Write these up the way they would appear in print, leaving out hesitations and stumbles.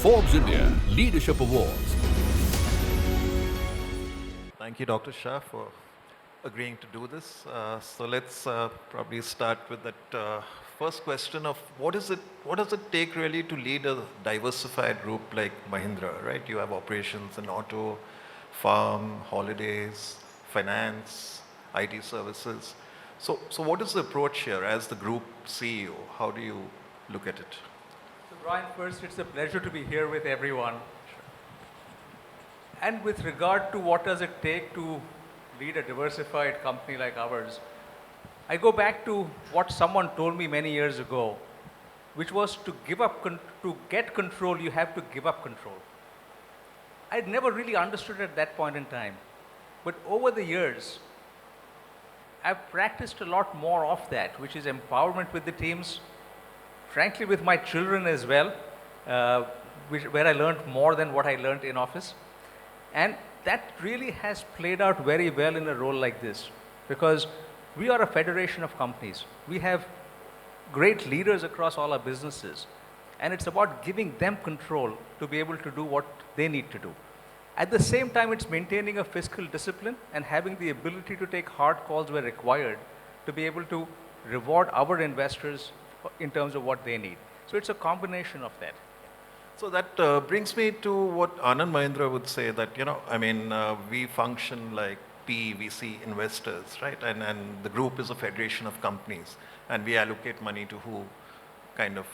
Forbes India Leadership Awards. Thank you, Dr. Shah, for agreeing to do this. So let's probably start with that first question of what does it take really to lead a diversified group like Mahindra, right? You have operations in auto, farm, holidays, finance, IT services. So what is the approach here as the group CEO? How do you look at it? So Brian, first, it's a pleasure to be here with everyone. And with regard to what does it take to lead a diversified company like ours, I go back to what someone told me many years ago, which was to to get control, you have to give up control. I'd never really understood at that point in time. But over the years, I've practiced a lot more of that, which is empowerment with the teams, frankly with my children as well, where I learned more than what I learned in office. And that really has played out very well in a role like this, because we are a federation of companies. We have great leaders across all our businesses, and it's about giving them control to be able to do what they need to do. At the same time, it's maintaining a fiscal discipline and having the ability to take hard calls where required to be able to reward our investors in terms of what they need. So it's a combination of that. So that brings me to what Anand Mahindra would say that, we function like PVC investors, right? And the group is a federation of companies, and we allocate money to who kind of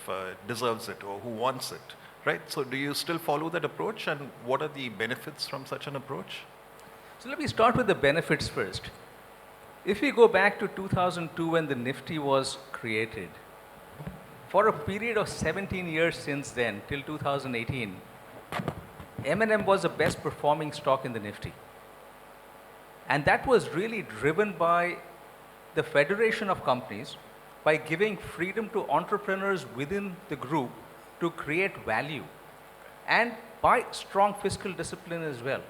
deserves it or who wants it, right? So do you still follow that approach, and what are the benefits from such an approach? So let me start with the benefits first. If we go back to 2002 when the Nifty was created, for a period of 17 years since then, till 2018, M&M was the best performing stock in the Nifty. And that was really driven by the federation of companies, by giving freedom to entrepreneurs within the group to create value, and by strong fiscal discipline as well.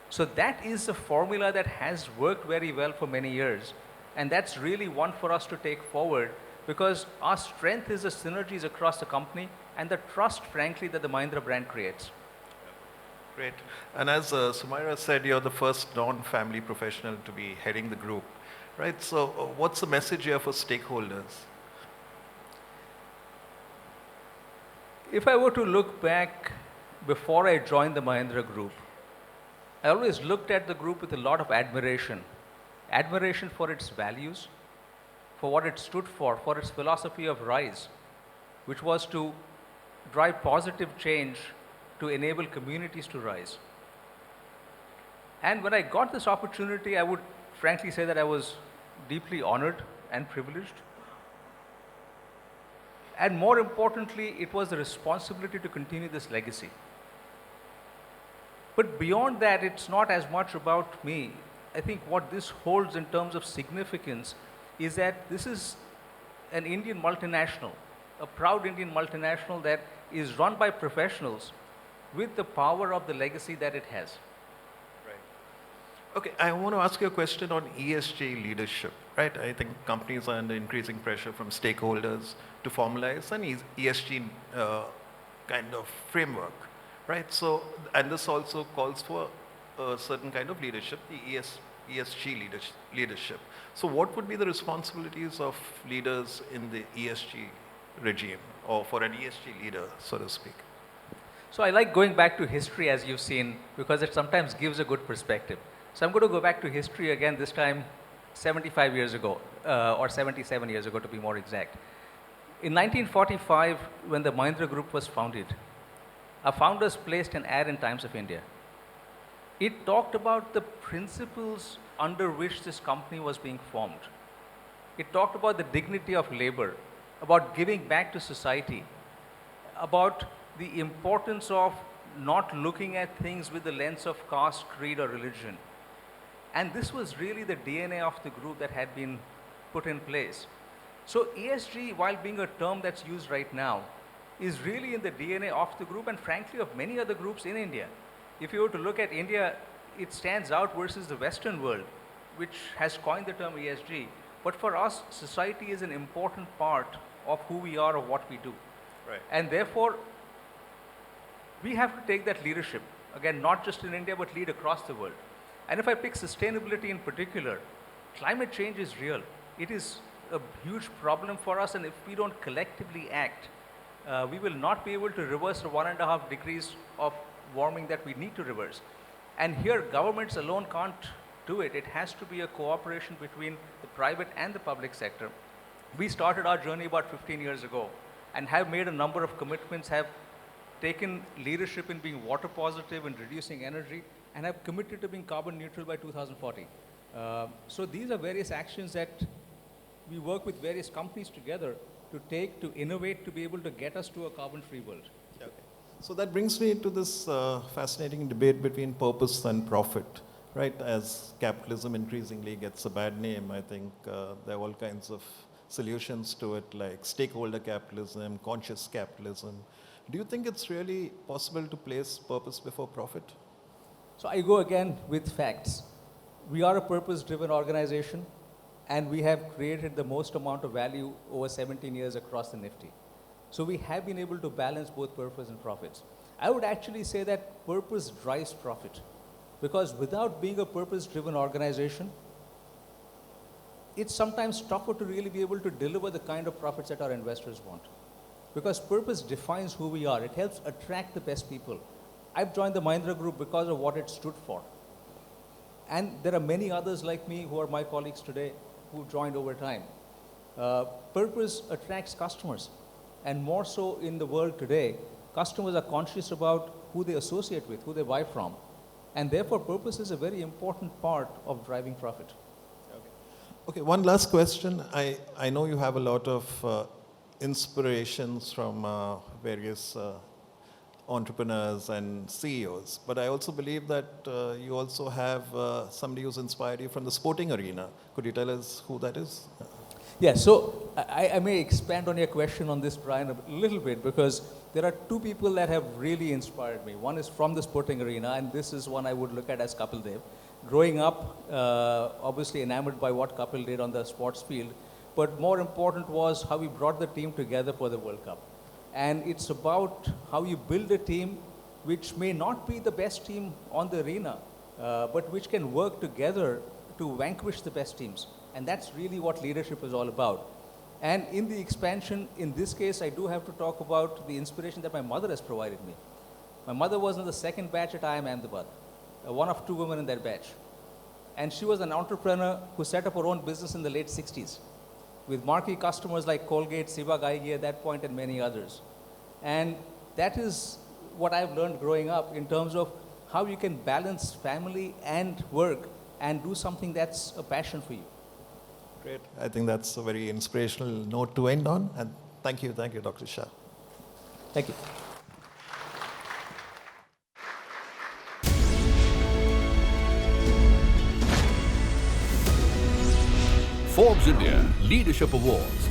So that is a formula that has worked very well for many years. And that's really one for us to take forward, because our strength is the synergies across the company and the trust, frankly, that the Mahindra brand creates. Great. And as Sumaira said, you're the first non-family professional to be heading the group, right? So what's the message here for stakeholders? If I were to look back before I joined the Mahindra Group, I always looked at the group with a lot of admiration. Admiration for its values, for what it stood for its philosophy of RISE, which was to drive positive change to enable communities to rise. And when I got this opportunity, I would frankly say that I was deeply honored and privileged. And more importantly, it was the responsibility to continue this legacy. But beyond that, it's not as much about me. I think what this holds in terms of significance is that this is an Indian multinational, a proud Indian multinational that is run by professionals with the power of the legacy that it has. Right. Okay, I want to ask you a question on ESG leadership, right? I think companies are under increasing pressure from stakeholders to formalize an ESG kind of framework, right? So, and this also calls for a certain kind of leadership, the ESG leadership. So what would be the responsibilities of leaders in the ESG regime, or for an ESG leader, so to speak? So I like going back to history, as you've seen, because it sometimes gives a good perspective. So I'm going to go back to history again, this time 75 years ago, or 77 years ago to be more exact. In 1945, when the Mahindra Group was founded, our founders placed an ad in Times of India. It talked about the principles under which this company was being formed. It talked about the dignity of labor, about giving back to society, about the importance of not looking at things with the lens of caste, creed, or religion. And this was really the DNA of the group that had been put in place. So ESG, while being a term that's used right now, is really in the DNA of the group and frankly of many other groups in India. If you were to look at India, it stands out versus the Western world, which has coined the term ESG. But for us, society is an important part of who we are or what we do. Right. And therefore, We have to take that leadership, again, not just in India, but lead across the world. And if I pick sustainability in particular, climate change is real. It is a huge problem for us, and if we don't collectively act, we will not be able to reverse the 1.5 degrees of warming that we need to reverse. And here, governments alone can't do it. It has to be a cooperation between the private and the public sector. We started our journey about 15 years ago and have made a number of commitments, have taken leadership in being water positive and reducing energy, and have committed to being carbon neutral by 2040. So these are various actions that we work with various companies together to take, to innovate, to be able to get us to a carbon-free world. Okay. So that brings me to this fascinating debate between purpose and profit, right? As capitalism increasingly gets a bad name, I think there are all kinds of solutions to it, like stakeholder capitalism, conscious capitalism. Do you think it's really possible to place purpose before profit? So I go again with facts. We are a purpose-driven organization, and we have created the most amount of value over 17 years across the Nifty. So we have been able to balance both purpose and profits. I would actually say that purpose drives profit, because without being a purpose-driven organization, it's sometimes tougher to really be able to deliver the kind of profits that our investors want. Because purpose defines who we are. It helps attract the best people. I've joined the Mahindra Group because of what it stood for. And there are many others like me who are my colleagues today who joined over time. Purpose attracts customers. And more so in the world today, customers are conscious about who they associate with, who they buy from. And therefore, purpose is a very important part of driving profit. Okay, one last question. I know you have a lot of inspirations from various entrepreneurs and CEOs, but I also believe that you also have somebody who's inspired you from the sporting arena. Could you tell us who that is? Yeah, so I may expand on your question on this, Brian, a little bit, because there are two people that have really inspired me. One is from the sporting arena, and this is one I would look at as Kapil Dev. Growing up, obviously enamored by what Kapil did on the sports field, but more important was how he brought the team together for the World Cup. And it's about how you build a team which may not be the best team on the arena, but which can work together to vanquish the best teams. And that's really what leadership is all about. And in the expansion, in this case, I do have to talk about the inspiration that my mother has provided me. My mother was in the second batch at IIM Ahmedabad, one of two women in that batch. And she was an entrepreneur who set up her own business in the late 60s with marquee customers like Colgate, Siva Gaigi at that point, and many others. And that is what I've learned growing up in terms of how you can balance family and work and do something that's a passion for you. Great. I think that's a very inspirational note to end on. And thank you, Dr. Shah. Thank you. Forbes India Leadership Awards